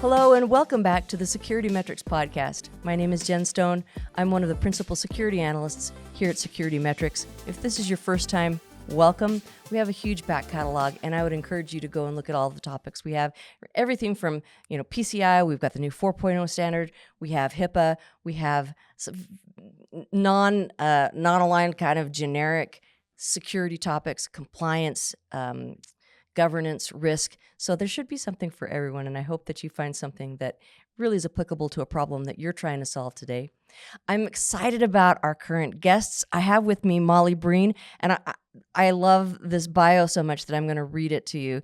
Hello and welcome back to the SecurityMetrics podcast. My name is Jen Stone. I'm one of the principal security analysts here at SecurityMetrics. If this is your first time, welcome. We have a huge back catalog, and I would encourage you to go and look at all the topics we have. Everything from, PCI, we've got the new 4.0 standard, we have HIPAA, we have some non-aligned kind of generic security topics, compliance, governance, risk. So there should be something for everyone, and I hope that you find something that really is applicable to a problem that you're trying to solve today. I'm excited about our current guests. I have with me Mollie Breen, and I love this bio so much that I'm going to read it to you.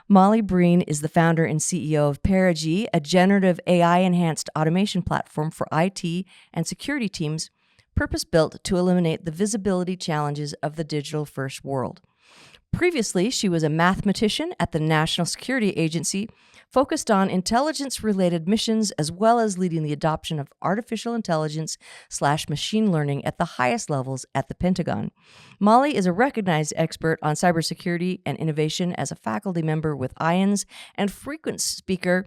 Mollie Breen is the founder and CEO of Perygee, a generative AI-enhanced automation platform for IT and security teams, purpose-built to eliminate the visibility challenges of the digital-first world. Previously, she was a mathematician at the National Security Agency, focused on intelligence-related missions, as well as leading the adoption of artificial intelligence/machine learning at the highest levels at the Pentagon. Mollie is a recognized expert on cybersecurity and innovation as a faculty member with IONS and frequent speaker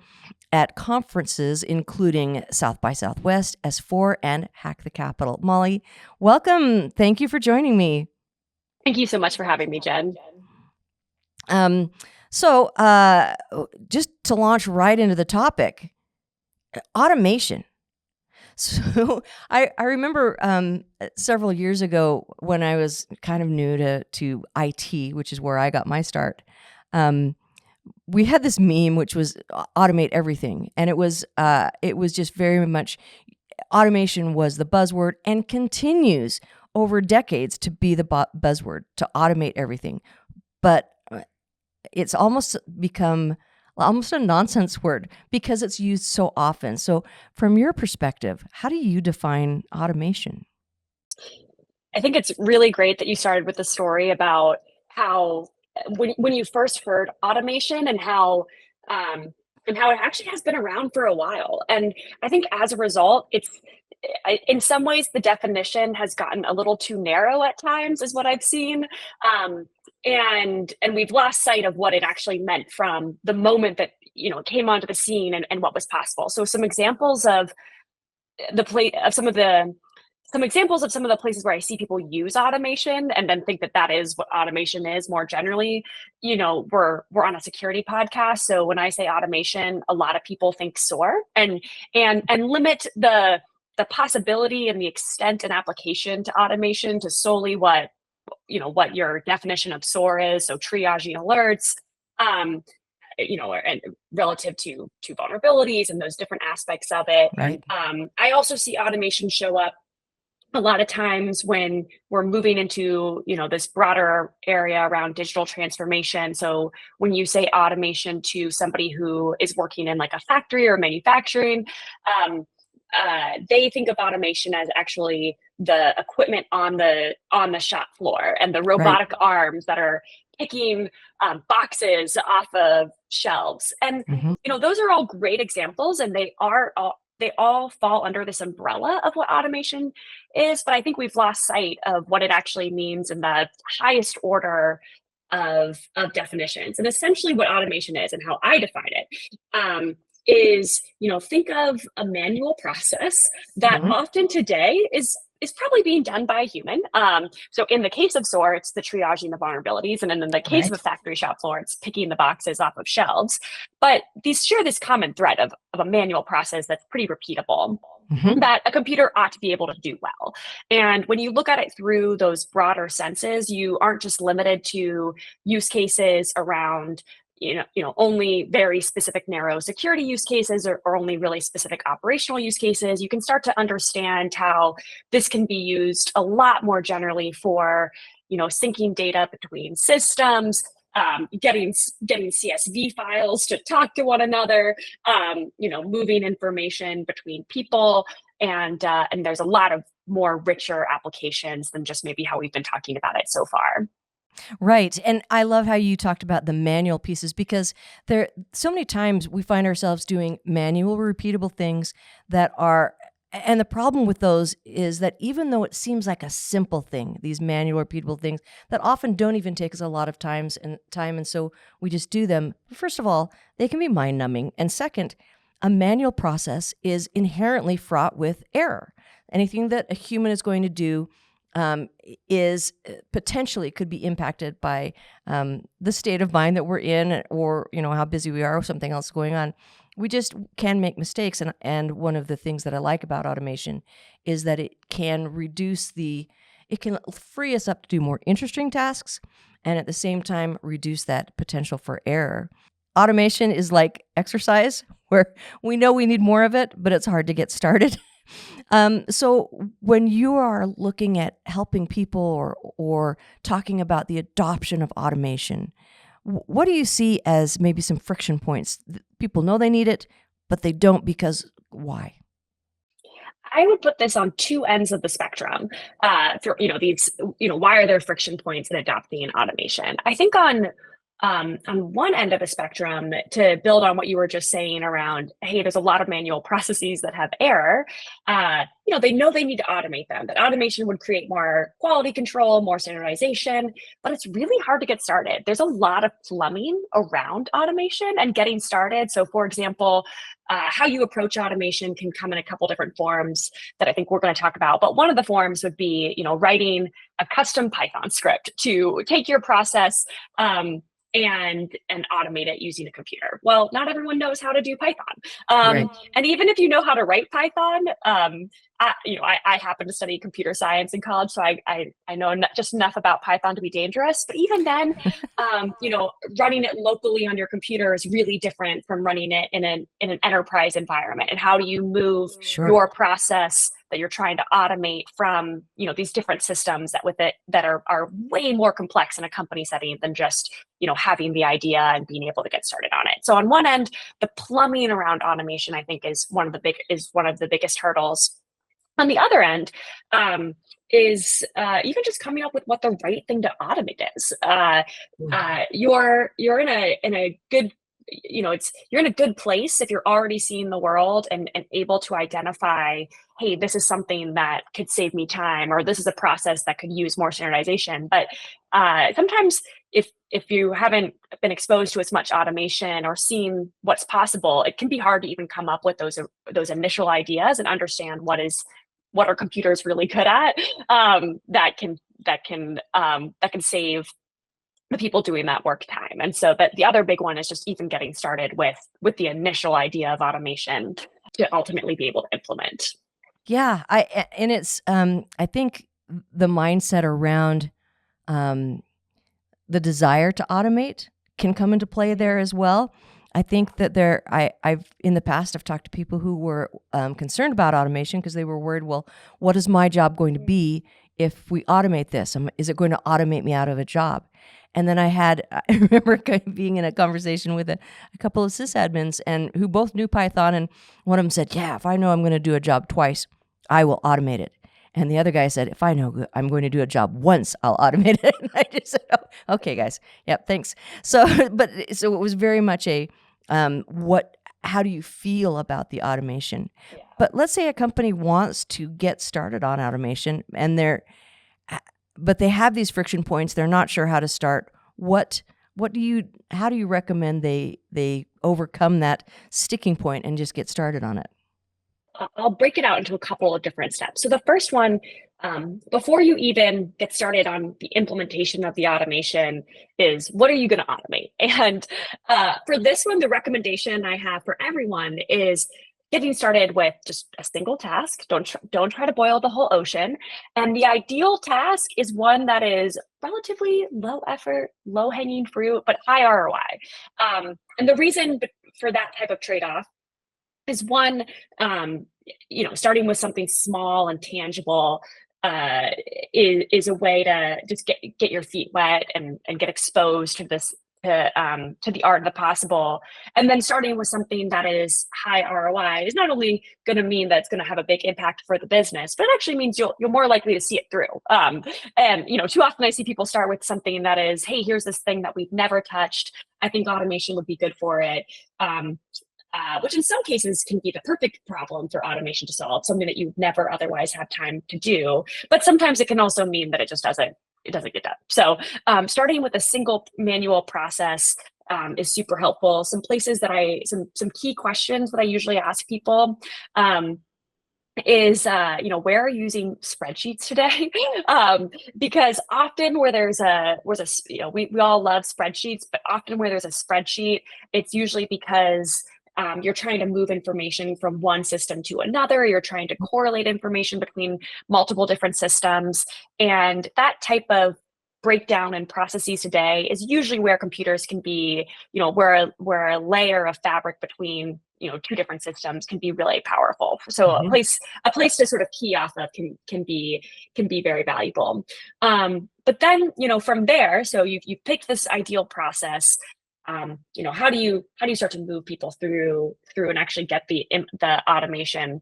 at conferences including South by Southwest, S4, and Hack the Capitol. Mollie, welcome. Thank you for joining me. Thank you so much for having me, Jen. So just to launch right into the topic, automation. So I remember several years ago when I was kind of new to IT, which is where I got my start. We had this meme which was automate everything, and it was just very much automation was the buzzword and continues over decades to be the buzzword, to automate everything. But it's almost become a nonsense word because it's used so often. So from your perspective, how do you define automation? I think it's really great that you started with the story about how when you first heard automation and how it actually has been around for a while. And I think as a result, in some ways, the definition has gotten a little too narrow at times, is what I've seen. And we've lost sight of what it actually meant from the moment that, it came onto the scene and what was possible. So some examples of some of the places where I see people use automation and then think that that is what automation is more generally. We're on a security podcast. So when I say automation, a lot of people think SOAR and limit the possibility and the extent and application to automation to solely what your definition of SOAR is. So triaging alerts, and relative to vulnerabilities and those different aspects of it. Right. I also see automation show up a lot of times when we're moving into, this broader area around digital transformation. So when you say automation to somebody who is working in like a factory or manufacturing, they think of automation as actually the equipment on the shop floor and the robotic arms that are picking boxes off of shelves. And those are all great examples, and they all fall under this umbrella of what automation is. But I think we've lost sight of what it actually means in the highest order of definitions. And essentially what automation is and how I define it is, think of a manual process that often today is probably being done by a human. So in the case of SOAR, it's the triaging the vulnerabilities. And then in the case of a factory shop floor, it's picking the boxes off of shelves. But these share this common thread of a manual process that's pretty repeatable, that a computer ought to be able to do well. And when you look at it through those broader senses, you aren't just limited to use cases around only very specific narrow security use cases or only really specific operational use cases. You can start to understand how this can be used a lot more generally for, syncing data between systems, getting CSV files to talk to one another, moving information between people. And there's a lot of more richer applications than just maybe how we've been talking about it so far. Right. And I love how you talked about the manual pieces, because there so many times we find ourselves doing manual, repeatable things that are, and the problem with those is that even though it seems like a simple thing, these manual, repeatable things that often don't even take us a lot of time, and so we just do them. First of all, they can be mind-numbing. And second, a manual process is inherently fraught with error. Anything that a human is going to do is potentially could be impacted by the state of mind that we're in, or how busy we are, or something else going on. We just can make mistakes, and one of the things that I like about automation is that it can free us up to do more interesting tasks, and at the same time reduce that potential for error. Automation is like exercise, where we know we need more of it, but it's hard to get started. So when you are looking at helping people or talking about the adoption of automation, what do you see as maybe some friction points? People know they need it, but they don't because why? I would put this on two ends of the spectrum. Why are there friction points in adopting an automation? I think on one end of the spectrum, to build on what you were just saying around, hey, there's a lot of manual processes that have error. They know they need to automate them. That automation would create more quality control, more standardization, but it's really hard to get started. There's a lot of plumbing around automation and getting started. So, for example, how you approach automation can come in a couple different forms that I think we're going to talk about. But one of the forms would be, writing a custom Python script to take your process and automate it using a computer. Well, not everyone knows how to do Python. Right. And even if you know how to write Python, I happen to study computer science in college, so I know just enough about Python to be dangerous. But even then, running it locally on your computer is really different from running it in an enterprise environment. And how do you move your process that you're trying to automate from these different systems that are way more complex in a company setting than just having the idea and being able to get started on it. So on one end, the plumbing around automation, I think, is one of the biggest hurdles. On the other end, is even just coming up with what the right thing to automate is. You're in a good you're in a good place if you're already seeing the world and able to identify, hey, this is something that could save me time, or this is a process that could use more standardization. But sometimes if you haven't been exposed to as much automation or seen what's possible, it can be hard to even come up with those initial ideas and understand what are computers really good at, that can save the people doing that work time. And so that the other big one is just even getting started with the initial idea of automation to ultimately be able to implement. Yeah, it's I think the mindset around the desire to automate can come into play there as well. I think that I've in the past, I've talked to people who were concerned about automation because they were worried, well, what is my job going to be if we automate this? Is it going to automate me out of a job? And then I remember being in a conversation with a couple of sysadmins and who both knew Python, and one of them said, yeah, if I know I'm going to do a job twice, I will automate it. And the other guy said, if I know I'm going to do a job once, I'll automate it. And I just said, oh, okay, guys. Yep, thanks. So it was very much a, how do you feel about the automation? Yeah. But let's say a company wants to get started on automation but they have these friction points. They're not sure how to start. How do you recommend they overcome that sticking point and just get started on it? I'll break it out into a couple of different steps. So the first one, before you even get started on the implementation of the automation, is what are you going to automate? And for this one, the recommendation I have for everyone is getting started with just a single task. Don't try to boil the whole ocean. And the ideal task is one that is relatively low effort, low hanging fruit, but high ROI. And the reason for that type of trade-off is one, starting with something small and tangible is a way to just get your feet wet and get exposed to this to the art of the possible. And then starting with something that is high ROI is not only going to mean that it's going to have a big impact for the business, but it actually means you're more likely to see it through. And too often I see people start with something that is, hey, here's this thing that we've never touched. I think automation would be good for it. Which in some cases can be the perfect problem for automation to solve, something that you've never otherwise had time to do. But sometimes it can also mean that it doesn't get done. So starting with a single manual process is super helpful. Some places that some key questions that I usually ask people is where are you using spreadsheets today? Because often where there's a we all love spreadsheets, but often where there's a spreadsheet, it's usually because you're trying to move information from one system to another. You're trying to correlate information between multiple different systems, and that type of breakdown in processes today is usually where computers can be, where a layer of fabric between two different systems can be really powerful. So a place to sort of key off of can be very valuable. But then from there, so you've picked this ideal process. How do you start to move people through and actually get the automation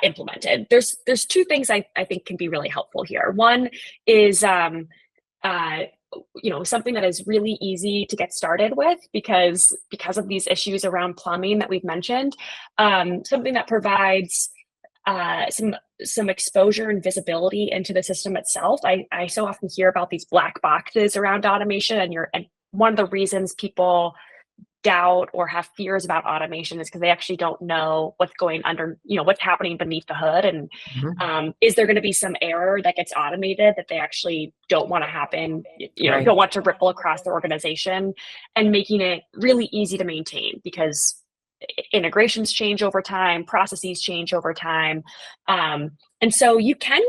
implemented? There's two things I think can be really helpful here. One is something that is really easy to get started with because of these issues around plumbing that we've mentioned. Something that provides some exposure and visibility into the system itself. I so often hear about these black boxes around automation, and one of the reasons people doubt or have fears about automation is because they actually don't know what's going under, what's happening beneath the hood. And is there going to be some error that gets automated that they actually don't want to happen, don't want to ripple across the organization, and making it really easy to maintain because integrations change over time, processes change over time. And so you can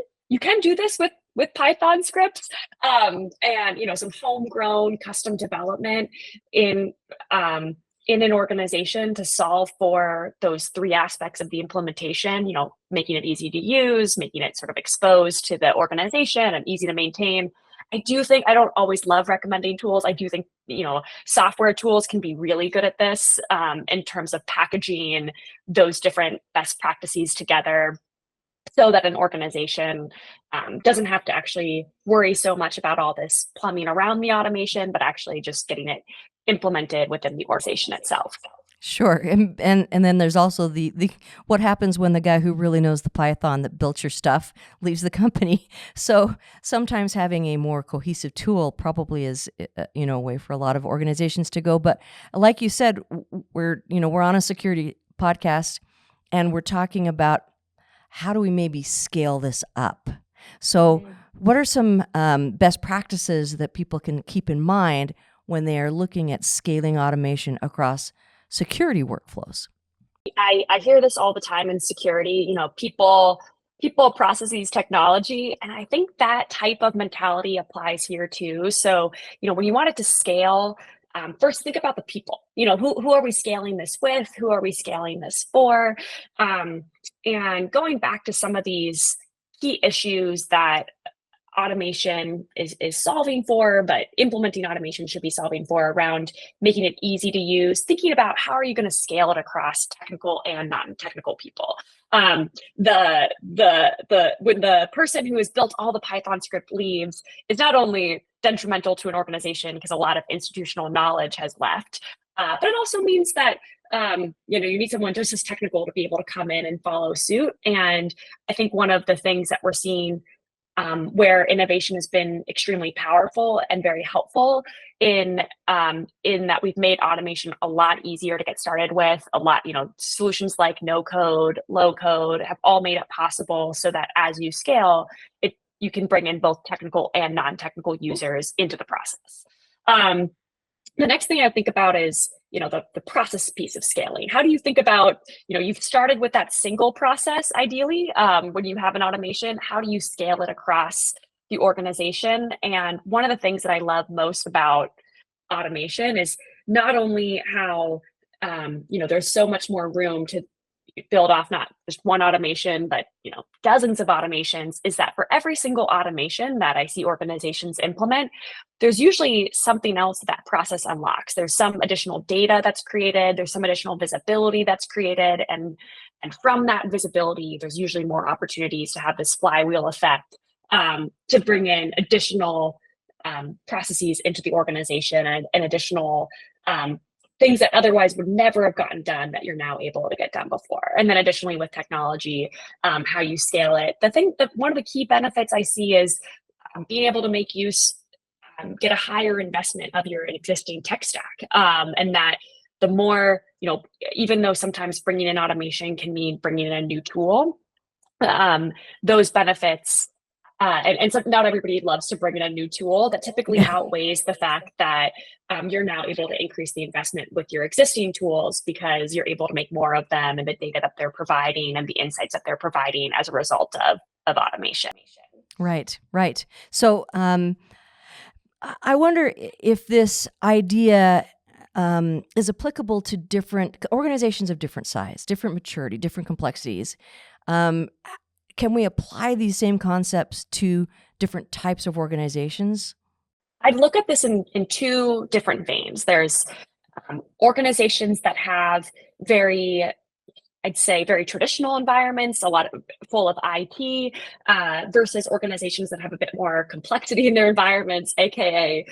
do this with Python scripts, and some homegrown custom development in an organization to solve for those three aspects of the implementation. Making it easy to use, making it sort of exposed to the organization and easy to maintain. I do think I don't always love recommending tools. I do think software tools can be really good at this in terms of packaging those different best practices together, so that an organization doesn't have to actually worry so much about all this plumbing around the automation, but actually just getting it implemented within the organization itself. Sure. And then there's also the what happens when the guy who really knows the Python that built your stuff leaves the company. So sometimes having a more cohesive tool probably is a way for a lot of organizations to go. But like you said, we're on a security podcast and we're talking about how do we maybe scale this up? So what are some best practices that people can keep in mind when they are looking at scaling automation across security workflows? I hear this all the time in security. People, processes, technology, and I think that type of mentality applies here too. So, when you want it to scale, first think about the people. Who are we scaling this with? Who are we scaling this for? And going back to some of these key issues that automation is solving for, but implementing automation should be solving for, around making it easy to use, thinking about how are you going to scale it across technical and non-technical people. When the person who has built all the Python script leaves, it's not only detrimental to an organization because a lot of institutional knowledge has left, but it also means that you need someone just as technical to be able to come in and follow suit. And I think one of the things that we're seeing where innovation has been extremely powerful and very helpful in that we've made automation a lot easier to get started with. Solutions like no code, low code have all made it possible so that as you scale, you can bring in both technical and non-technical users into the process. The next thing I think about is, the process piece of scaling. How do you think about, you've started with that single process, ideally, when you have an automation, how do you scale it across the organization? And one of the things that I love most about automation is not only how, there's so much more room to build off not just one automation, but dozens of automations, is that for every single automation that I see organizations implement, there's usually something else that process unlocks. There's some additional data that's created, there's some additional visibility that's created, and from that visibility, there's usually more opportunities to have this flywheel effect to bring in additional processes into the organization and additional things that otherwise would never have gotten done that you're now able to get done before. And then additionally with technology, how you scale it. One of the key benefits I see is being able to make use get a higher investment of your existing tech stack. And that the more, even though sometimes bringing in automation can mean bringing in a new tool, those benefits, and so not everybody loves to bring in a new tool, that typically outweighs the fact that you're now able to increase the investment with your existing tools because you're able to make more of them, and the data that they're providing and the insights that they're providing as a result of automation. Right, right. So I wonder if this idea is applicable to different organizations of different size, different maturity, different complexities. Can we apply these same concepts to different types of organizations? I'd look at this in two different veins. There's organizations that have I'd say very traditional environments, a lot of full of IT, versus organizations that have a bit more complexity in their environments, aka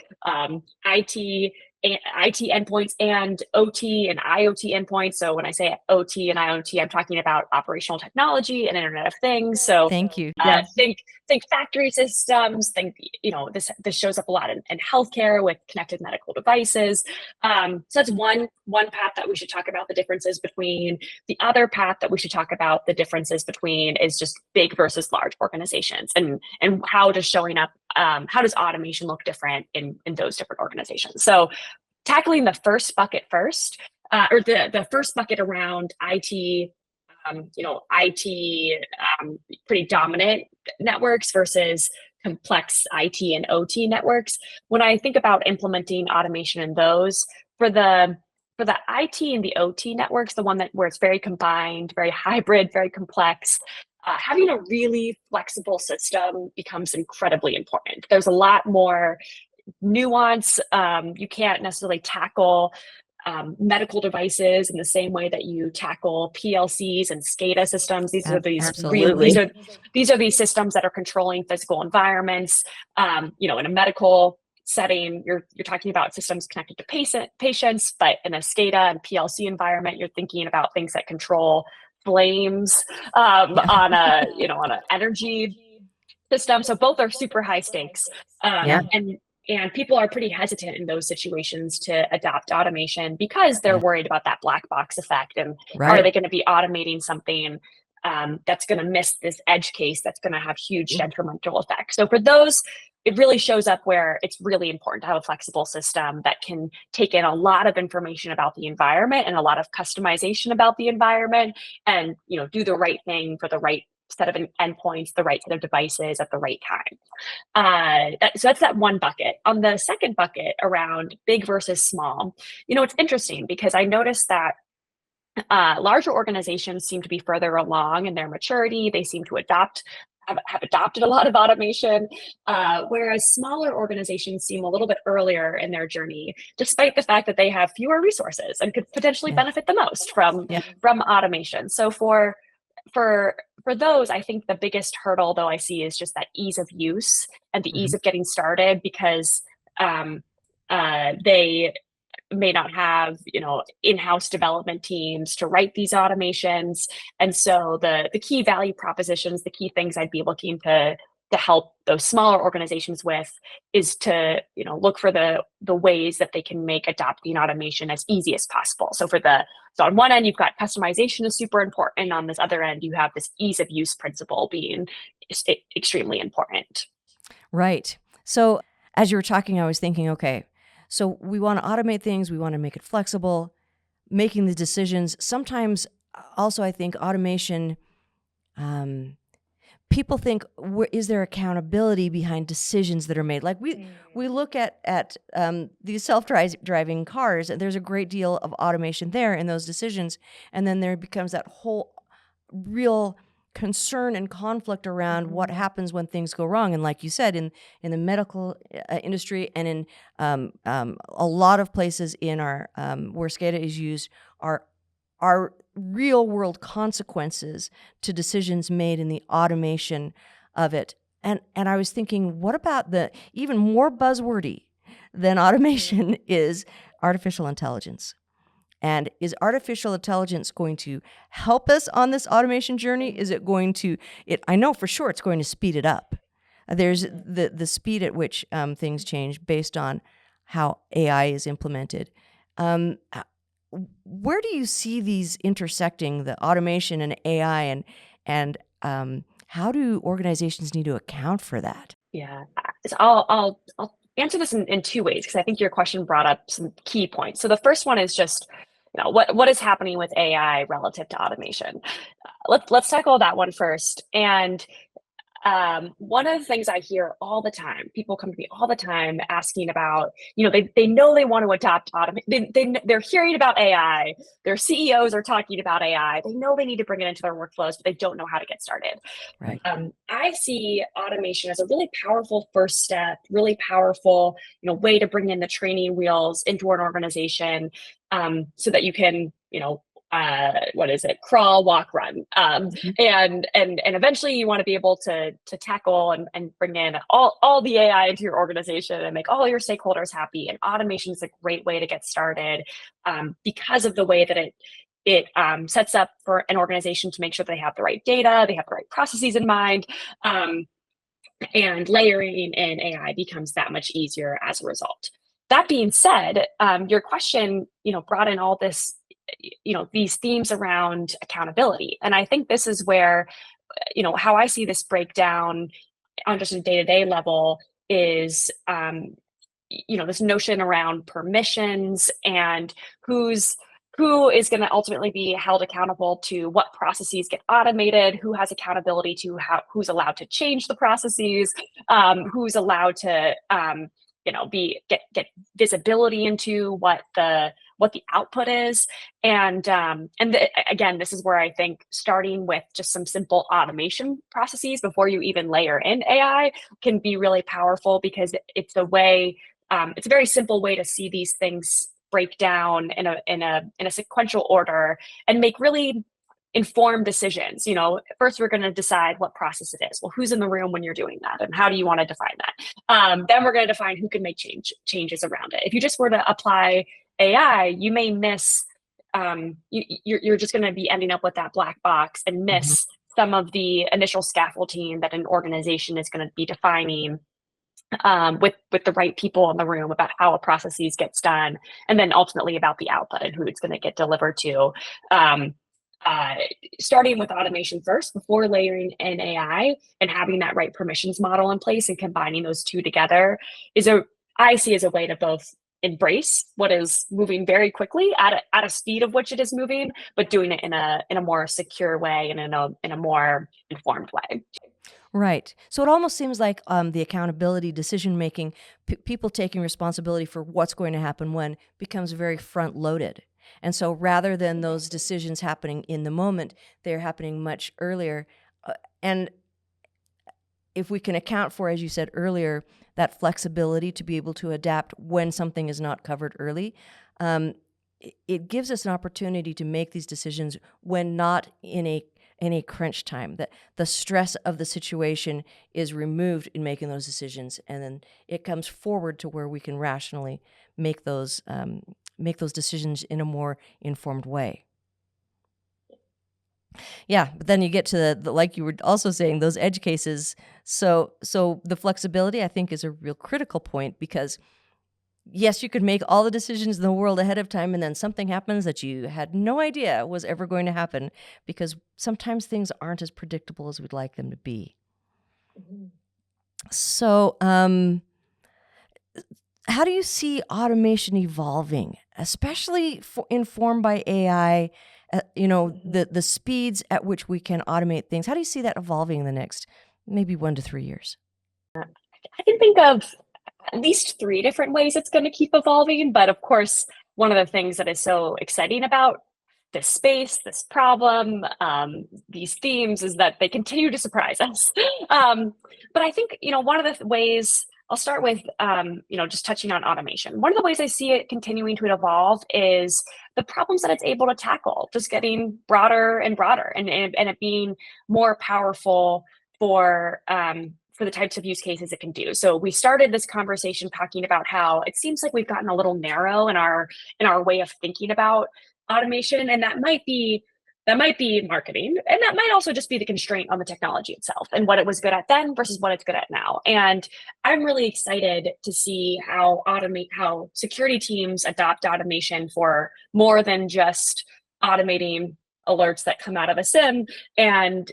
IT endpoints and OT and IoT endpoints. So when I say OT and IoT, I'm talking about operational technology and Internet of Things. So Thank you. Yeah. Think factory systems. Think this shows up a lot in healthcare with connected medical devices. So that's one path that we should talk about the differences between. The other path that we should talk about the differences between is just big versus large organizations, and how does how does automation look different in those different organizations. So tackling the first bucket first, or the first bucket around IT, pretty dominant networks versus complex IT and OT networks. When I think about implementing automation in those, for the IT and the OT networks, the one where it's very combined, very hybrid, very complex, having a really flexible system becomes incredibly important. There's a lot more nuance. You can't necessarily tackle medical devices in the same way that you tackle PLCs and SCADA systems. These are these systems that are controlling physical environments. In a medical setting, you're talking about systems connected to patients, but in a SCADA and PLC environment, you're thinking about things that control flames on an energy system. So both are super high stakes. And people are pretty hesitant in those situations to adopt automation because they're worried about that black box effect. And are they going to be automating something that's going to miss this edge case that's going to have huge detrimental effects? So for those, it really shows up where it's really important to have a flexible system that can take in a lot of information about the environment and a lot of customization about the environment, and do the right thing for the right set of endpoints, the right set of devices at the right time. So that's that one bucket. On the second bucket around big versus small, it's interesting because I noticed that larger organizations seem to be further along in their maturity. They seem to have adopted a lot of automation, whereas smaller organizations seem a little bit earlier in their journey, despite the fact that they have fewer resources and could potentially benefit the most from automation. So for those, I think the biggest hurdle, though, I see is just that ease of use and the ease of getting started, because they may not have in-house development teams to write these automations. And so the key value propositions, the key things I'd be looking to help those smaller organizations with is to look for the ways that they can make adopting automation as easy as possible. So on one end, you've got customization is super important, and on this other end, you have this ease of use principle being extremely important. Right. So as you were talking, I was thinking, okay, so we want to automate things, we want to make it flexible, making the decisions. Sometimes also I think automation, people think, is there accountability behind decisions that are made? Like we look at these self-driving cars, and there's a great deal of automation there in those decisions. And then there becomes that whole real concern and conflict around what happens when things go wrong. And like you said, in the medical industry and in a lot of places in our where SCADA is used are real world consequences to decisions made in the automation of it. And I was thinking, what about the even more buzzwordy than automation is artificial intelligence? And is artificial intelligence going to help us on this automation journey? Is it going to, I know for sure it's going to speed it up. There's the speed at which things change based on how AI is implemented. Where do you see these intersecting, the automation and AI, and how do organizations need to account for that? Yeah, so I'll answer this in two ways, because I think your question brought up some key points. So the first one is just, what is happening with AI relative to automation. Let's tackle that one first. And one of the things I hear all the time, people come to me all the time asking about, they know they want to adopt automation. They're hearing about AI. Their CEOs are talking about AI. They know they need to bring it into their workflows, but they don't know how to get started. Right. I see automation as a really powerful first step, really powerful, way to bring in the training wheels into an organization, so that you can, what is it? Crawl, walk, run. And eventually you want to be able to tackle and bring in all the AI into your organization and make all your stakeholders happy. And automation is a great way to get started, because of the way that it sets up for an organization to make sure they have the right data, they have the right processes in mind, and layering in AI becomes that much easier as a result. That being said, your question, brought in all this, these themes around accountability. And I think this is where, how I see this breakdown on just a day-to-day level is, this notion around permissions and who is going to ultimately be held accountable to what processes get automated, who has accountability to who's allowed to change the processes, who's allowed to get visibility into what the output is. And again, this is where I think starting with just some simple automation processes before you even layer in AI can be really powerful, because it's a way, it's a very simple way to see these things break down in a sequential order and make really informed decisions. First we're going to decide what process it is. Well, who's in the room when you're doing that, and how do you want to define that? Then we're going to define who can make changes around it. If you just were to apply AI, you may miss. You're just going to be ending up with that black box and miss some of the initial scaffolding that an organization is going to be defining, with the right people in the room about how a processes gets done, and then ultimately about the output and who it's going to get delivered to. Starting with automation first before layering in AI and having that right permissions model in place and combining those two together I see as a way to both embrace what is moving very quickly at a speed of which it is moving, but doing it in a more secure way and in a more informed way. Right. So it almost seems like the accountability, decision making, people taking responsibility for what's going to happen when becomes very front loaded. And so rather than those decisions happening in the moment, they're happening much earlier. And if we can account for, as you said earlier, that flexibility to be able to adapt when something is not covered early, it gives us an opportunity to make these decisions when not in a crunch time, that the stress of the situation is removed in making those decisions, and then it comes forward to where we can rationally make those decisions in a more informed way. Yeah, but then you get to the like you were also saying, those edge cases. So the flexibility, I think, is a real critical point, because yes, you could make all the decisions in the world ahead of time, and then something happens that you had no idea was ever going to happen, because sometimes things aren't as predictable as we'd like them to be. So, how do you see automation evolving, especially informed by AI? The speeds at which we can automate things. How do you see that evolving in the next maybe 1 to 3 years? I can think of at least 3 different ways it's going to keep evolving. But of course, one of the things that is so exciting about this space, this problem, these themes, is that they continue to surprise us. But I think, one of the ways, I'll start with, just touching on automation. One of the ways I see it continuing to evolve is the problems that it's able to tackle, just getting broader and broader, and it being more powerful for the types of use cases it can do. So we started this conversation talking about how it seems like we've gotten a little narrow in our way of thinking about automation, and that might be that might be marketing, and that might also just be the constraint on the technology itself and what it was good at then versus what it's good at now. And I'm really excited to see how security teams adopt automation for more than just automating alerts that come out of a SIM, and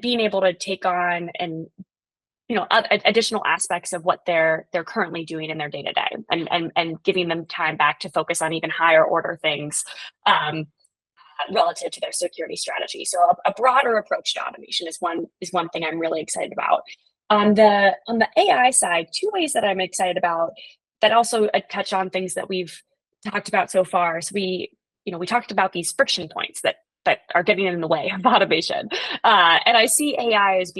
being able to take on and additional aspects of what they're currently doing in their day to day, and giving them time back to focus on even higher order things relative to their security strategy. So a broader approach to automation is one thing I'm really excited about. On the AI side, two ways that I'm excited about that also touch on things that we've talked about so far. So we talked about these friction points that are getting in the way of automation, and I see AI as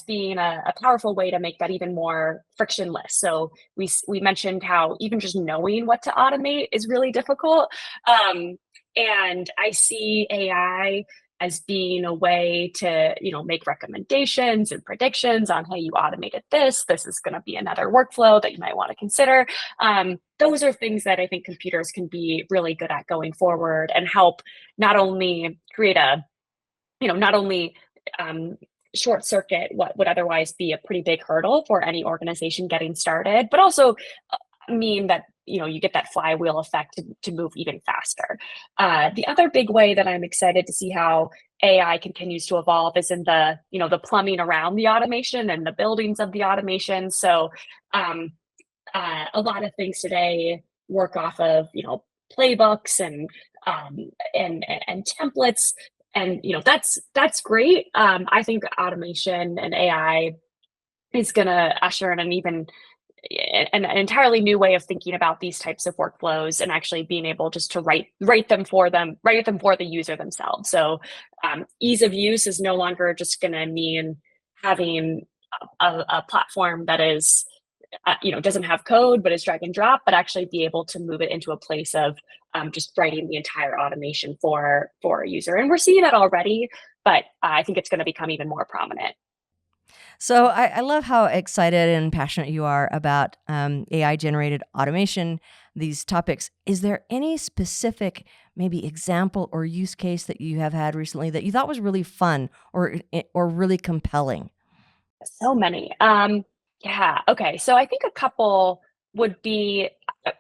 being a powerful way to make that even more frictionless. So we mentioned how even just knowing what to automate is really difficult. And I see AI as being a way to, make recommendations and predictions on, hey, you automated this. This is going to be another workflow that you might want to consider. Those are things that I think computers can be really good at going forward, and help not only create short circuit what would otherwise be a pretty big hurdle for any organization getting started, but also mean that you get that flywheel effect to move even faster. The other big way that I'm excited to see how AI continues to evolve is in the plumbing around the automation and the buildings of the automation. So a lot of things today work off of playbooks and templates, and that's great. I think automation and AI is going to usher in an entirely new way of thinking about these types of workflows, and actually being able just to write them for the user themselves. So ease of use is no longer just going to mean having a platform that is doesn't have code but is drag and drop, but actually be able to move it into a place of just writing the entire automation for a user. And we're seeing that already, but I think it's going to become even more prominent. So I love how excited and passionate you are about AI-generated automation, these topics. Is there any specific maybe example or use case that you have had recently that you thought was really fun or really compelling? So many. Yeah. Okay. So I think a couple would be,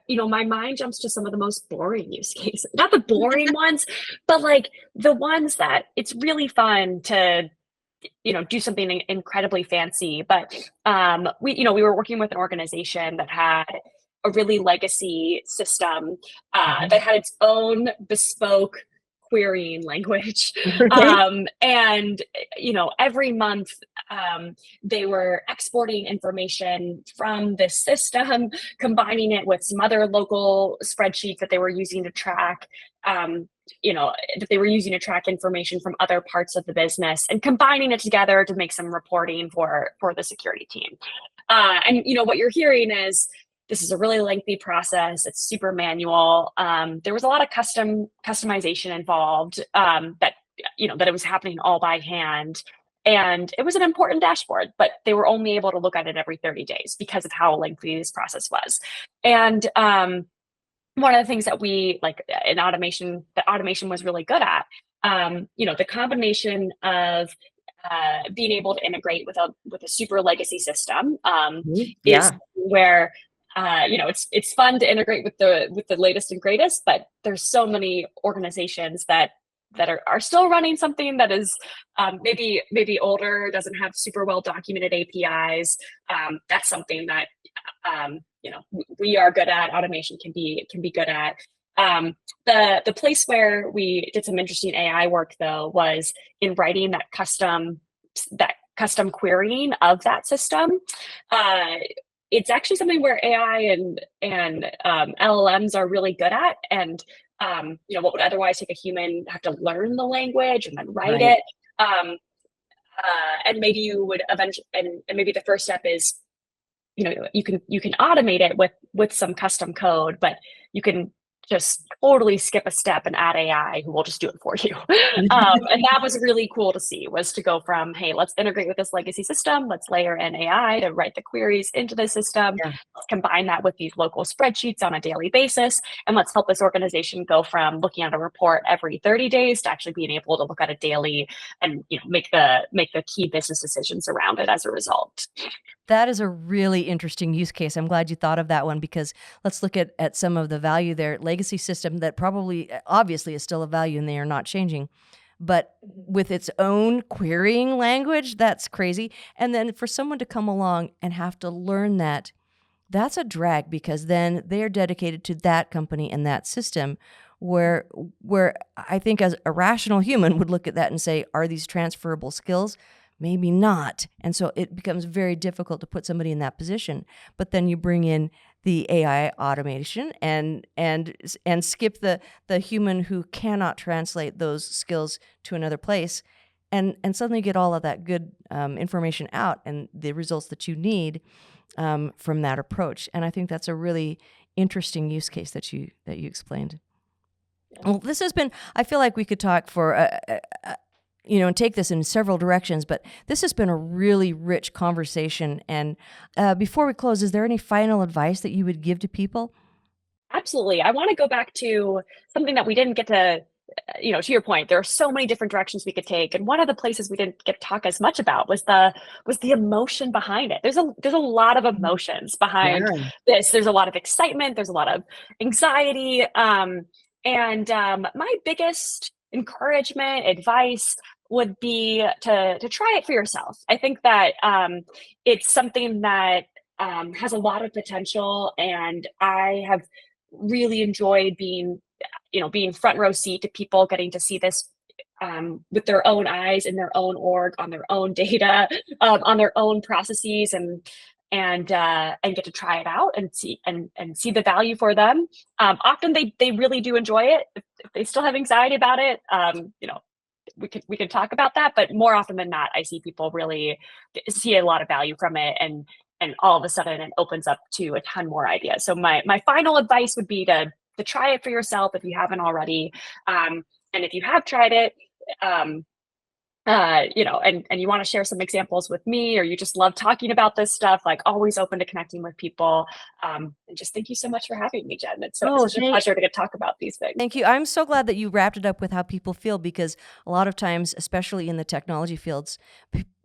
my mind jumps to some of the most boring use cases. Not the boring ones, but like the ones that it's really fun to do something incredibly fancy. But we were working with an organization that had a really legacy system that had its own bespoke querying language. And every month they were exporting information from this system, combining it with some other local spreadsheets that they were using to track that they were using to track information from other parts of the business, and combining it together to make some reporting for the security team. And what you're hearing is this is a really lengthy process. It's super manual. There was a lot of customization involved, that it was happening all by hand. And it was an important dashboard, but they were only able to look at it every 30 days because of how lengthy this process was. And one of the things that we like in automation, that automation was really good at, the combination of being able to integrate with a super legacy system is where it's fun to integrate with the latest and greatest, but there's so many organizations that are still running something that is maybe older, doesn't have super well documented APIs. That's something that we are good at. Automation can be good at. The place where we did some interesting AI work though was in writing that custom querying of that system. It's actually something where AI and LLMs are really good at, and what would otherwise take a human have to learn the language and then write it. And maybe you would eventually, and maybe the first step is, you can automate it with some custom code, but you can just totally skip a step and add AI who will just do it for you. And that was really cool to see, was to go from, hey, let's integrate with this legacy system. Let's layer in AI to write the queries into the system. Yeah. Let's combine that with these local spreadsheets on a daily basis. And let's help this organization go from looking at a report every 30 days to actually being able to look at it daily and make the key business decisions around it as a result. That is a really interesting use case. I'm glad you thought of that one, because let's look at some of the value there. Legacy system that probably, obviously, is still a value and they are not changing, but with its own querying language, that's crazy. And then for someone to come along and have to learn that, that's a drag, because then they are dedicated to that company and that system, where I think as a rational human would look at that and say, are these transferable skills? Maybe not. And so it becomes very difficult to put somebody in that position. But then you bring in the AI automation and skip the human who cannot translate those skills to another place, and suddenly get all of that good information out and the results that you need from that approach. And I think that's a really interesting use case that you explained. Well, this has been, I feel like we could talk for and take this in several directions, but this has been a really rich conversation. And before we close, is there any final advice that you would give to people? Absolutely. I want to go back to something that we didn't get to, to your point, there are so many different directions we could take. And one of the places we didn't get to talk as much about was the emotion behind it. There's a lot of emotions behind this. There's a lot of excitement. There's a lot of anxiety. And my biggest encouragement, advice would be to try it for yourself. I think that it's something that has a lot of potential, and I have really enjoyed being front row seat to people getting to see this with their own eyes, in their own org, on their own data, on their own processes, and get to try it out and see the value for them. Often they really do enjoy it. If they still have anxiety about it, we can talk about that. But more often than not, I see people really see a lot of value from it, and all of a sudden it opens up to a ton more ideas. So my final advice would be to try it for yourself if you haven't already. And if you have tried it, and you want to share some examples with me, or you just love talking about this stuff, like, always open to connecting with people. And just thank you so much for having me, Jen. It's such a pleasure to get to talk about these things. Thank you. I'm so glad that you wrapped it up with how people feel, because a lot of times, especially in the technology fields,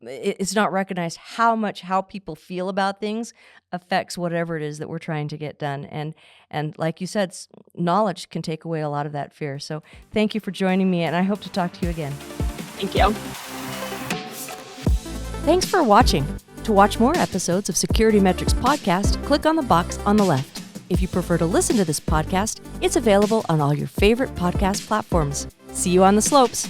it's not recognized how people feel about things affects whatever it is that we're trying to get done. And like you said, knowledge can take away a lot of that fear. So thank you for joining me, and I hope to talk to you again. Thank you. Thanks for watching. To watch more episodes of SecurityMetrics podcast, click on the box on the left. If you prefer to listen to this podcast, it's available on all your favorite podcast platforms. See you on the slopes.